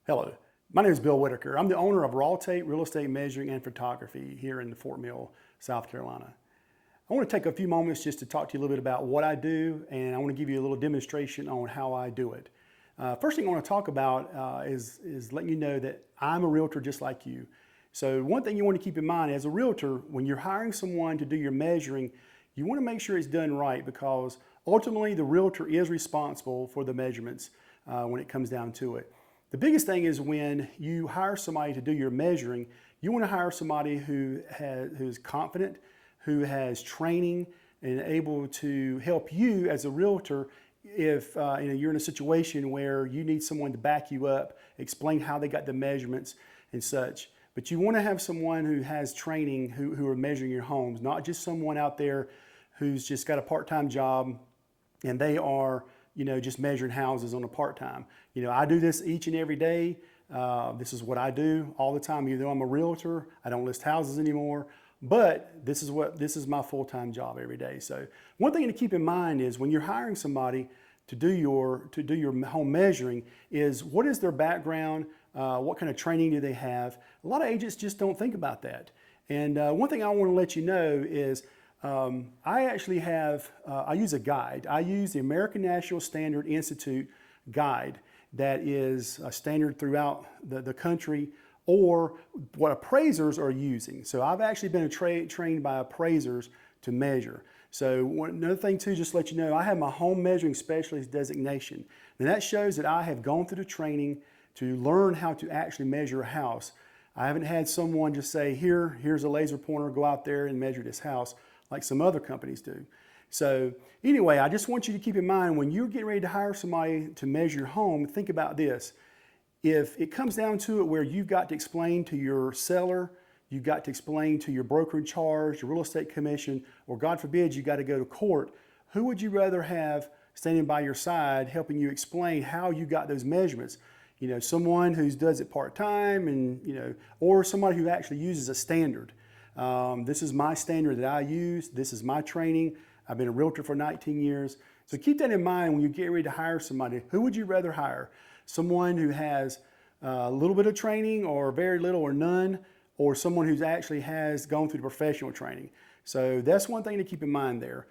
Hello, my name is Bill Whitaker. I'm the owner of RAWTape Real Estate Measuring and Photography here in Fort Mill, South Carolina. I want to take a few moments just to talk to you a little bit about what I do, and I want to give you a little demonstration on how I do it. First thing I want to talk about is letting you know that I'm a realtor just like you. So one thing you want to keep in mind as a realtor, when you're hiring someone to do your measuring, you want to make sure it's done right, because ultimately the realtor is responsible for the measurements when it comes down to it. The biggest thing is when you hire somebody to do your measuring, you want to hire somebody who's confident, who has training and able to help you as a realtor if you're in a situation where you need someone to back you up, explain how they got the measurements and such. But you want to have someone who has training who are measuring your homes, not just someone out there who's just got a part-time job and they are just measuring houses on a part-time. I do this each and every day. This is what I do all the time. Even though I'm a realtor, I don't list houses anymore, but this is my full-time job every day. So one thing to keep in mind is when you're hiring somebody to do your home measuring is what is their background, what kind of training do they have. A lot of agents just don't think about that. And one thing I want to let you know is I actually I use a guide. I use the American National Standard Institute guide that is a standard throughout the country, or what appraisers are using. So I've actually been trained by appraisers to measure. So another thing too, just to let you know, I have my home measuring specialist designation. And that shows that I have gone through the training to learn how to actually measure a house. I haven't had someone just say, here's a laser pointer, go out there and measure this house, like some other companies do. So anyway, I just want you to keep in mind when you're getting ready to hire somebody to measure your home, think about this. If it comes down to it where you've got to explain to your seller, you've got to explain to your broker in charge, your real estate commission, or God forbid you got to go to court, who would you rather have standing by your side helping you explain how you got those measurements? Someone who does it part-time and, or somebody who actually uses a standard. This is my standard that I use. This is my training. I've been a realtor for 19 years. So keep that in mind when you get ready to hire somebody. Who would you rather hire? Someone who has a little bit of training or very little or none, or someone who actually has gone through the professional training. So that's one thing to keep in mind there.